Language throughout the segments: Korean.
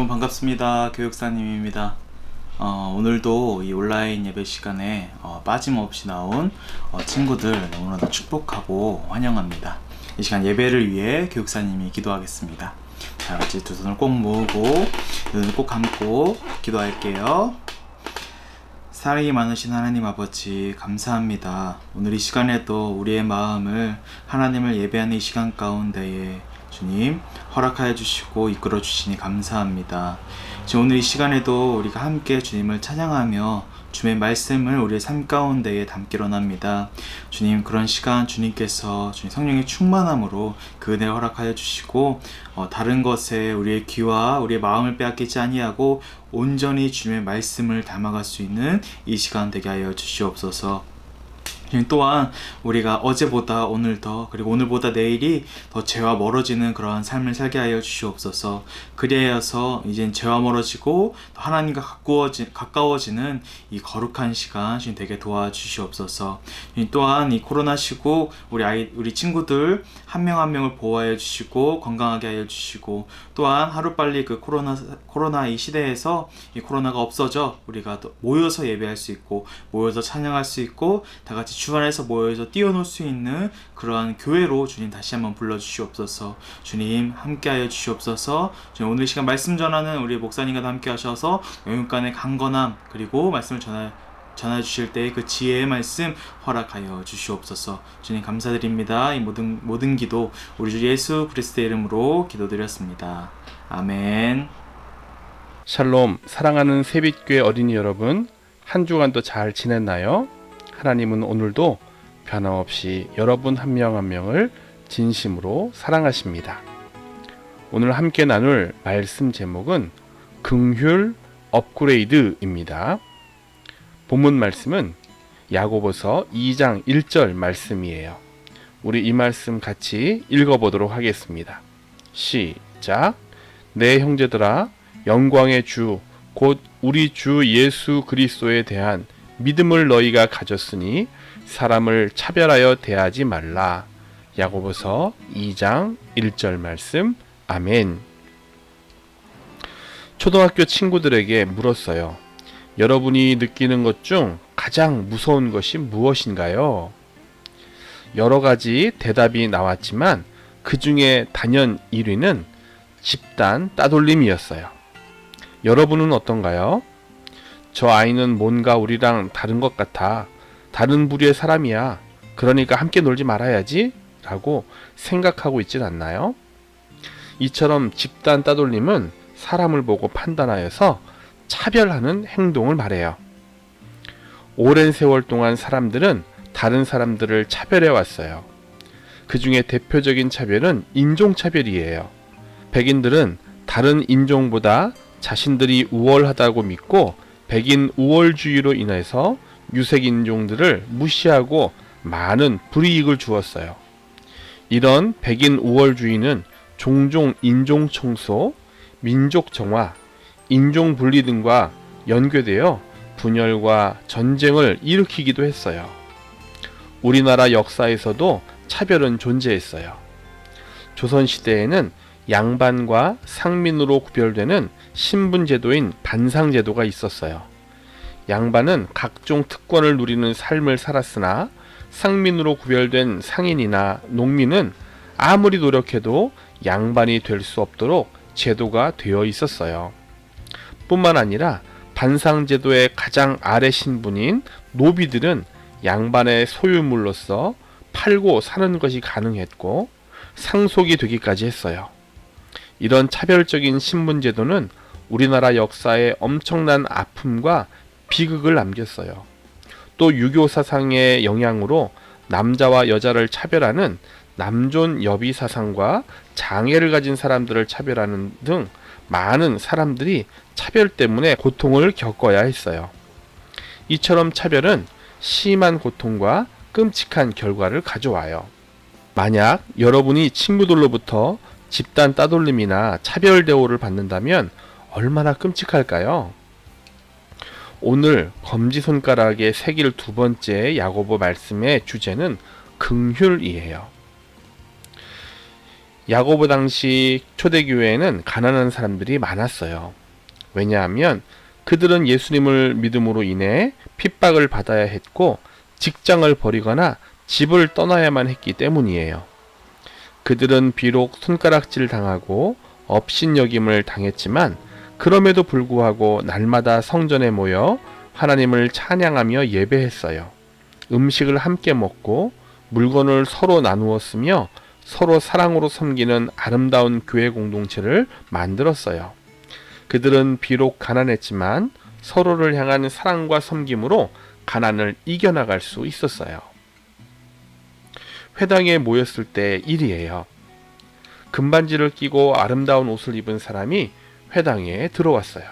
여러분 반갑습니다. 교육사님입니다. 오늘도 이 온라인 예배 시간에 빠짐없이 나온 친구들 너무나도 축복하고 환영합니다. 이 시간 예배를 위해 교육사님이 기도하겠습니다. 자, 같이 두 손을 꼭 모으고 눈을 꼭 감고 기도할게요. 사랑이 많으신 하나님 아버지 감사합니다. 오늘 이 시간에도 우리의 마음을 하나님을 예배하는 이 시간 가운데에 주님 허락하여 주시고 이끌어 주시니 감사합니다. 오늘 이 시간에도 우리가 함께 주님을 찬양하며 주의 말씀을 우리의 삶 가운데에 담기로 합니다. 주님, 그런 시간 주님께서 주님 성령의 충만함으로 그 은혜를 허락하여 주시고 다른 것에 우리의 귀와 우리의 마음을 빼앗기지 아니하고 온전히 주님의 말씀을 담아갈 수 있는 이 시간 되게 하여 주시옵소서. 또한 우리가 어제보다 오늘 더 그리고 오늘보다 내일이 더 죄와 멀어지는 그러한 삶을 살게 하여 주시옵소서. 그리하여서 이젠 죄와 멀어지고 하나님과 가까워지는 이 거룩한 시간 되게 도와주시옵소서. 또한 이 코로나 시국 우리 친구들 한 명 한 명을 보호하여 주시고 건강하게 하여 주시고, 또한 하루빨리 그 코로나 이 시대에서 이 코로나가 없어져 우리가 또 모여서 예배할 수 있고 모여서 찬양할 수 있고 다 같이 주 안에서 모여서 뛰어놀 수 있는 그러한 교회로 주님 다시 한번 불러주시옵소서. 주님 함께하여 주시옵소서. 주님, 오늘 시간 말씀 전하는 우리 목사님과 함께 하셔서 영육간의 강건함 그리고 말씀을 전해 주실 때의 그 지혜의 말씀 허락하여 주시옵소서. 주님 감사드립니다. 이 모든 기도 우리 주 예수 그리스도의 이름으로 기도드렸습니다. 아멘. 샬롬, 사랑하는 새빛교회 어린이 여러분, 한 주간도 잘 지냈나요? 하나님은 오늘도 변함없이 여러분 한 명 한 명을 진심으로 사랑하십니다. 오늘 함께 나눌 말씀 제목은 긍휼 업그레이드입니다. 본문 말씀은 야고보서 2장 1절 말씀이에요. 우리 이 말씀 같이 읽어보도록 하겠습니다. 시작. 내 형제들아, 영광의 주 곧 우리 주 예수 그리스도에 대한 믿음을 너희가 가졌으니 사람을 차별하여 대하지 말라. 야고보서 2장 1절 말씀. 아멘. 초등학교 친구들에게 물었어요. 여러분이 느끼는 것 중 가장 무서운 것이 무엇인가요? 여러 가지 대답이 나왔지만 그 중에 단연 1위는 집단 따돌림이었어요. 여러분은 어떤가요? 저 아이는 뭔가 우리랑 다른 것 같아. 다른 부류의 사람이야. 그러니까 함께 놀지 말아야지 라고 생각하고 있진 않나요? 이처럼 집단 따돌림은 사람을 보고 판단하여서 차별하는 행동을 말해요. 오랜 세월 동안 사람들은 다른 사람들을 차별해 왔어요. 그 중에 대표적인 차별은 인종차별이에요. 백인들은 다른 인종보다 자신들이 우월하다고 믿고 백인 우월주의로 인해서 유색 인종들을 무시하고 많은 불이익을 주었어요. 이런 백인 우월주의는 종종 인종 청소, 민족 정화, 인종 분리 등과 연계되어 분열과 전쟁을 일으키기도 했어요. 우리나라 역사에서도 차별은 존재했어요. 조선시대에는 양반과 상민으로 구별되는 신분제도인 반상제도가 있었어요. 양반은 각종 특권을 누리는 삶을 살았으나 상민으로 구별된 상인이나 농민은 아무리 노력해도 양반이 될 수 없도록 제도가 되어 있었어요. 뿐만 아니라 반상제도의 가장 아래 신분인 노비들은 양반의 소유물로서 팔고 사는 것이 가능했고 상속이 되기까지 했어요. 이런 차별적인 신분제도는 우리나라 역사에 엄청난 아픔과 비극을 남겼어요. 또 유교 사상의 영향으로 남자와 여자를 차별하는 남존 여비 사상과 장애를 가진 사람들을 차별하는 등 많은 사람들이 차별 때문에 고통을 겪어야 했어요. 이처럼 차별은 심한 고통과 끔찍한 결과를 가져와요. 만약 여러분이 친구들로부터 집단 따돌림이나 차별 대우를 받는다면 얼마나 끔찍할까요? 오늘 검지손가락에 새길 두 번째 야고보 말씀의 주제는 긍휼이에요. 야고보 당시 초대교회에는 가난한 사람들이 많았어요. 왜냐하면 그들은 예수님을 믿음으로 인해 핍박을 받아야 했고 직장을 버리거나 집을 떠나야만 했기 때문이에요. 그들은 비록 손가락질 당하고 업신여김을 당했지만 그럼에도 불구하고 날마다 성전에 모여 하나님을 찬양하며 예배했어요. 음식을 함께 먹고 물건을 서로 나누었으며 서로 사랑으로 섬기는 아름다운 교회 공동체를 만들었어요. 그들은 비록 가난했지만 서로를 향한 사랑과 섬김으로 가난을 이겨나갈 수 있었어요. 회당에 모였을 때 일이에요. 금반지를 끼고 아름다운 옷을 입은 사람이 회당에 들어왔어요.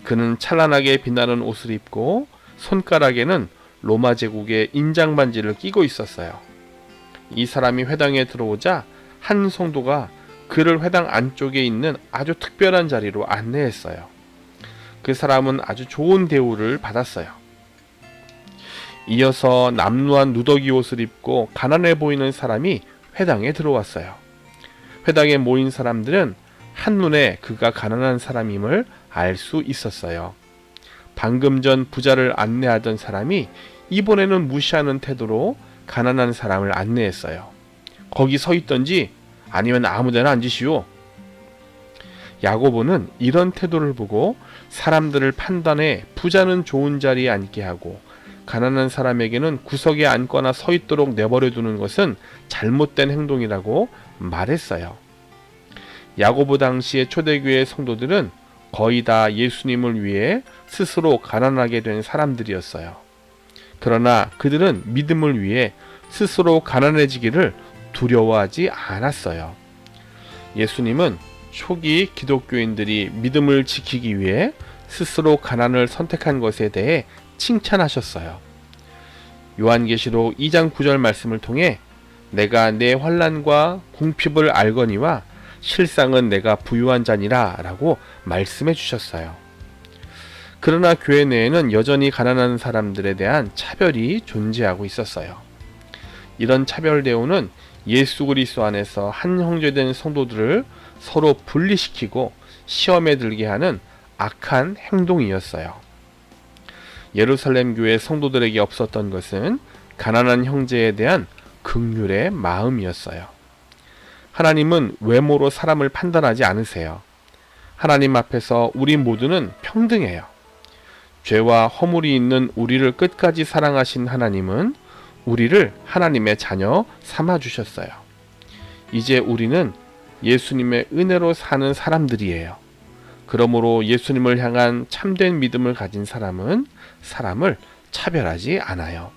그는 찬란하게 빛나는 옷을 입고 손가락에는 로마 제국의 인장반지를 끼고 있었어요. 이 사람이 회당에 들어오자 한 성도가 그를 회당 안쪽에 있는 아주 특별한 자리로 안내했어요. 그 사람은 아주 좋은 대우를 받았어요. 이어서 남루한 누더기 옷을 입고 가난해 보이는 사람이 회당에 들어왔어요. 회당에 모인 사람들은 한눈에 그가 가난한 사람임을 알 수 있었어요. 방금 전 부자를 안내하던 사람이 이번에는 무시하는 태도로 가난한 사람을 안내했어요. 거기 서 있던지 아니면 아무데나 앉으시오. 야고보는 이런 태도를 보고 사람들을 판단해 부자는 좋은 자리에 앉게 하고 가난한 사람에게는 구석에 앉거나 서 있도록 내버려 두는 것은 잘못된 행동이라고 말했어요. 야고보 당시의 초대교회 성도들은 거의 다 예수님을 위해 스스로 가난하게 된 사람들이었어요. 그러나 그들은 믿음을 위해 스스로 가난해지기를 두려워하지 않았어요. 예수님은 초기 기독교인들이 믿음을 지키기 위해 스스로 가난을 선택한 것에 대해 칭찬하셨어요. 요한계시록 2장 9절 말씀을 통해 내가 내 환난과 궁핍을 알거니와 실상은 내가 부유한 자니라 라고 말씀해 주셨어요. 그러나 교회 내에는 여전히 가난한 사람들에 대한 차별이 존재하고 있었어요. 이런 차별 대우는 예수 그리스도 안에서 한 형제된 성도들을 서로 분리시키고 시험에 들게 하는 악한 행동이었어요. 예루살렘 교회 성도들에게 없었던 것은 가난한 형제에 대한 긍휼의 마음이었어요. 하나님은 외모로 사람을 판단하지 않으세요. 하나님 앞에서 우리 모두는 평등해요. 죄와 허물이 있는 우리를 끝까지 사랑하신 하나님은 우리를 하나님의 자녀 삼아주셨어요. 이제 우리는 예수님의 은혜로 사는 사람들이에요. 그러므로 예수님을 향한 참된 믿음을 가진 사람은 사람을 차별하지 않아요.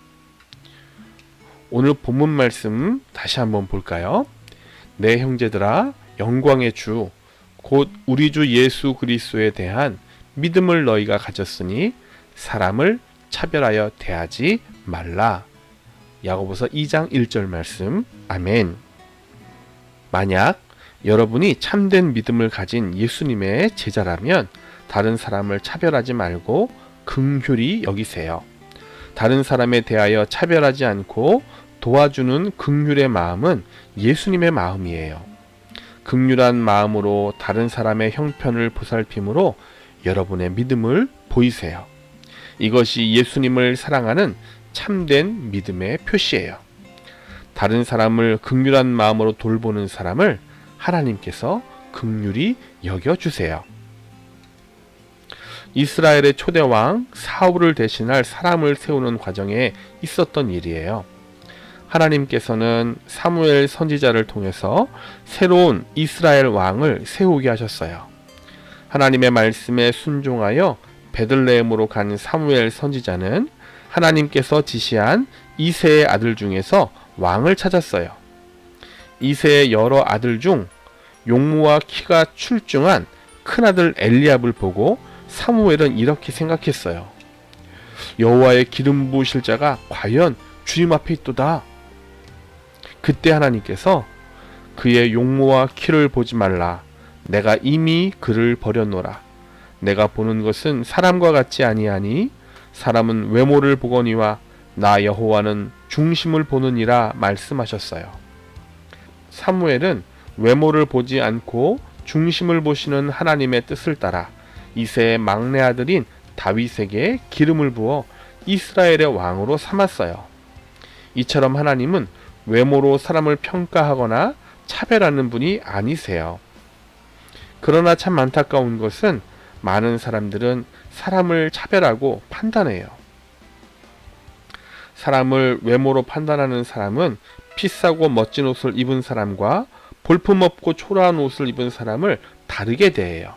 오늘 본문 말씀 다시 한번 볼까요? 내 형제들아, 영광의 주, 곧 우리 주 예수 그리스도에 대한 믿음을 너희가 가졌으니 사람을 차별하여 대하지 말라. 야고보서 2장 1절 말씀. 아멘. 만약 여러분이 참된 믿음을 가진 예수님의 제자라면 다른 사람을 차별하지 말고 긍휼히 여기세요. 다른 사람에 대하여 차별하지 않고 도와주는 긍휼의 마음은 예수님의 마음이에요. 긍휼한 마음으로 다른 사람의 형편을 보살핌으로 여러분의 믿음을 보이세요. 이것이 예수님을 사랑하는 참된 믿음의 표시예요. 다른 사람을 긍휼한 마음으로 돌보는 사람을 하나님께서 긍휼히 여겨주세요. 이스라엘의 초대왕 사울을 대신할 사람을 세우는 과정에 있었던 일이에요. 하나님께서는 사무엘 선지자를 통해서 새로운 이스라엘 왕을 세우게 하셨어요. 하나님의 말씀에 순종하여 베들레헴으로 간 사무엘 선지자는 하나님께서 지시한 이새의 아들 중에서 왕을 찾았어요. 이새의 여러 아들 중 용모와 키가 출중한 큰아들 엘리압을 보고 사무엘은 이렇게 생각했어요. 여호와의 기름 부으실 자가 과연 주님 앞에 있도다. 그때 하나님께서 그의 용모와 키를 보지 말라. 내가 이미 그를 버렸노라. 내가 보는 것은 사람과 같지 아니하니 사람은 외모를 보거니와 나 여호와는 중심을 보느니라 말씀하셨어요. 사무엘은 외모를 보지 않고 중심을 보시는 하나님의 뜻을 따라 이새의 막내 아들인 다윗에게 기름을 부어 이스라엘의 왕으로 삼았어요. 이처럼 하나님은 외모로 사람을 평가하거나 차별하는 분이 아니세요. 그러나 참 안타까운 것은 많은 사람들은 사람을 차별하고 판단해요. 사람을 외모로 판단하는 사람은 비싸고 멋진 옷을 입은 사람과 볼품없고 초라한 옷을 입은 사람을 다르게 대해요.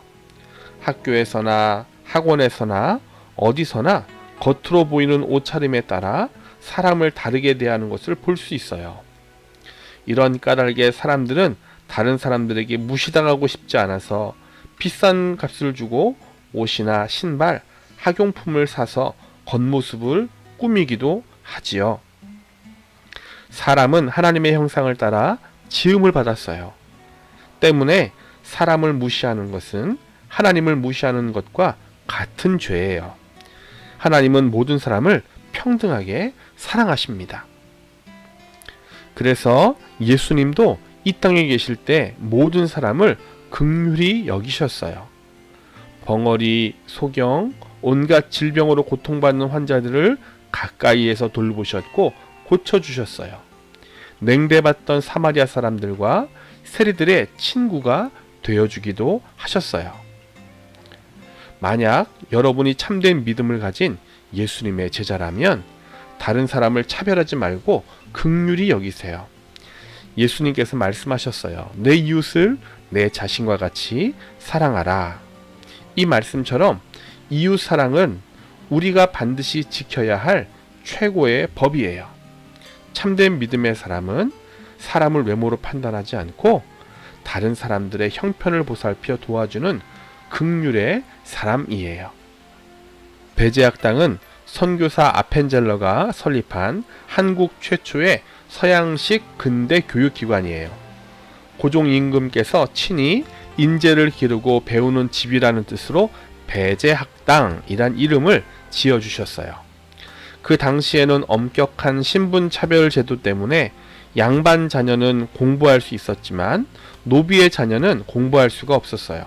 학교에서나 학원에서나 어디서나 겉으로 보이는 옷차림에 따라 사람을 다르게 대하는 것을 볼 수 있어요. 이런 까닭에 사람들은 다른 사람들에게 무시당하고 싶지 않아서 비싼 값을 주고 옷이나 신발, 학용품을 사서 겉모습을 꾸미기도 하지요. 사람은 하나님의 형상을 따라 지음을 받았어요. 때문에 사람을 무시하는 것은 하나님을 무시하는 것과 같은 죄예요. 하나님은 모든 사람을 평등하게 사랑하십니다. 그래서 예수님도 이 땅에 계실 때 모든 사람을 긍휼히 여기셨어요. 벙어리, 소경, 온갖 질병으로 고통받는 환자들을 가까이에서 돌보셨고 고쳐주셨어요. 냉대받던 사마리아 사람들과 세리들의 친구가 되어주기도 하셨어요. 만약 여러분이 참된 믿음을 가진 예수님의 제자라면 다른 사람을 차별하지 말고 긍휼히 여기세요. 예수님께서 말씀하셨어요. 내 이웃을 내 자신과 같이 사랑하라. 이 말씀처럼 이웃 사랑은 우리가 반드시 지켜야 할 최고의 법이에요. 참된 믿음의 사람은 사람을 외모로 판단하지 않고 다른 사람들의 형편을 보살펴 도와주는 긍휼의 사람이에요. 배제학당은 선교사 아펜젤러가 설립한 한국 최초의 서양식 근대 교육기관이에요. 고종 임금께서 친히 인재를 기르고 배우는 집이라는 뜻으로 배제학당이란 이름을 지어주셨어요. 그 당시에는 엄격한 신분차별 제도 때문에 양반 자녀는 공부할 수 있었지만 노비의 자녀는 공부할 수가 없었어요.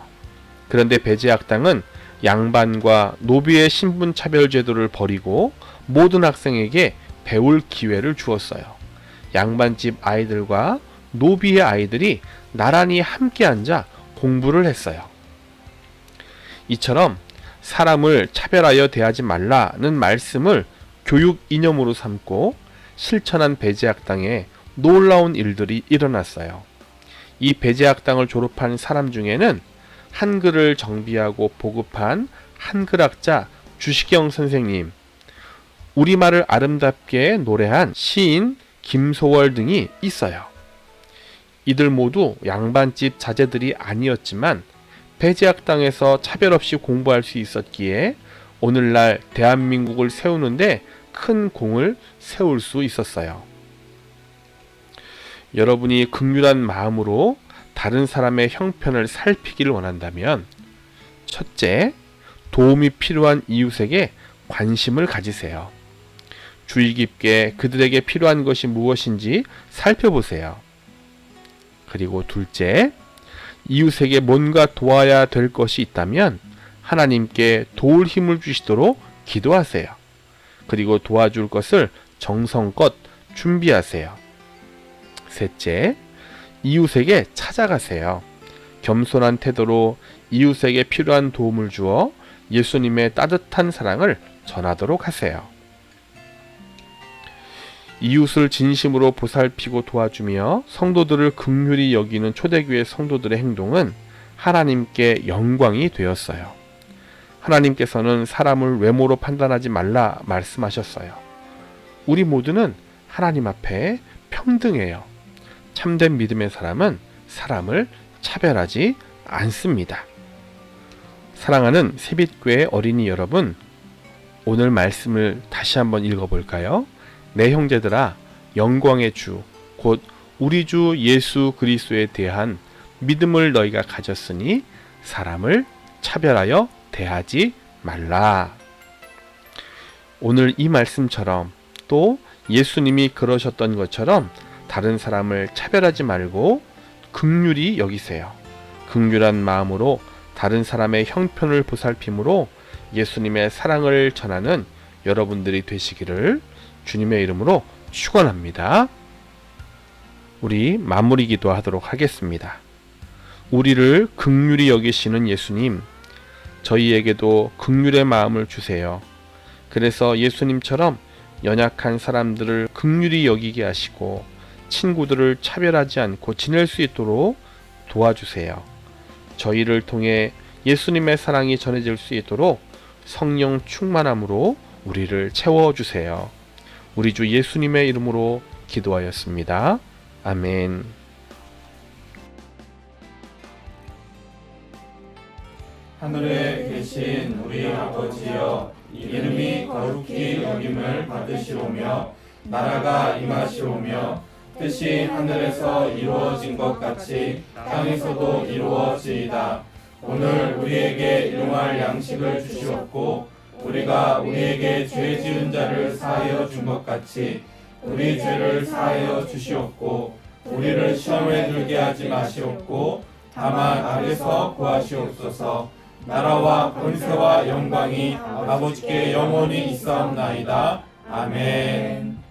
그런데 배제학당은 양반과 노비의 신분차별 제도를 버리고 모든 학생에게 배울 기회를 주었어요. 양반집 아이들과 노비의 아이들이 나란히 함께 앉아 공부를 했어요. 이처럼 사람을 차별하여 대하지 말라는 말씀을 교육 이념으로 삼고 실천한 배제학당에 놀라운 일들이 일어났어요. 이 배제학당을 졸업한 사람 중에는 한글을 정비하고 보급한 한글학자 주시경 선생님, 우리말을 아름답게 노래한 시인 김소월 등이 있어요. 이들 모두 양반집 자제들이 아니었지만 배제학당에서 차별 없이 공부할 수 있었기에 오늘날 대한민국을 세우는데 큰 공을 세울 수 있었어요. 여러분이 긍휼한 마음으로 다른 사람의 형편을 살피기를 원한다면 첫째, 도움이 필요한 이웃에게 관심을 가지세요. 주의 깊게 그들에게 필요한 것이 무엇인지 살펴보세요. 그리고 둘째, 이웃에게 뭔가 도와야 될 것이 있다면 하나님께 도울 힘을 주시도록 기도하세요. 그리고 도와줄 것을 정성껏 준비하세요. 셋째, 이웃에게 찾아가세요. 겸손한 태도로 이웃에게 필요한 도움을 주어 예수님의 따뜻한 사랑을 전하도록 하세요. 이웃을 진심으로 보살피고 도와주며 성도들을 긍휼히 여기는 초대교회 성도들의 행동은 하나님께 영광이 되었어요. 하나님께서는 사람을 외모로 판단하지 말라 말씀하셨어요. 우리 모두는 하나님 앞에 평등해요. 참된 믿음의 사람은 사람을 차별하지 않습니다. 사랑하는 세빛교회 어린이 여러분, 오늘 말씀을 다시 한번 읽어볼까요? 내 형제들아, 영광의 주, 곧 우리 주 예수 그리스도에 대한 믿음을 너희가 가졌으니 사람을 차별하여 대하지 말라. 오늘 이 말씀처럼 또 예수님이 그러셨던 것처럼 다른 사람을 차별하지 말고 긍휼히 여기세요. 긍휼한 마음으로 다른 사람의 형편을 보살핌으로 예수님의 사랑을 전하는 여러분들이 되시기를 주님의 이름으로 축원합니다. 우리 마무리 기도하도록 하겠습니다. 우리를 긍휼히 여기시는 예수님, 저희에게도 긍휼의 마음을 주세요. 그래서 예수님처럼 연약한 사람들을 긍휼히 여기게 하시고 친구들을 차별하지 않고 지낼 수 있도록 도와주세요. 저희를 통해 예수님의 사랑이 전해질 수 있도록 성령 충만함으로 우리를 채워주세요. 우리 주 예수님의 이름으로 기도하였습니다. 아멘. 하늘에 계신 우리 아버지여, 이름이 거룩히 여김을 받으시오며 나라가 임하시오며 뜻이 하늘에서 이루어진 것 같이 땅에서도 이루어지이다. 오늘 우리에게 일용할 양식을 주시옵고 우리가 우리에게 죄 지은 자를 사하여 준 것 같이 우리 죄를 사하여 주시옵고 우리를 시험에 들게 하지 마시옵고 다만 악에서 구하시옵소서. 나라와 권세와 영광이 아버지께 영원히 있사옵나이다. 아멘.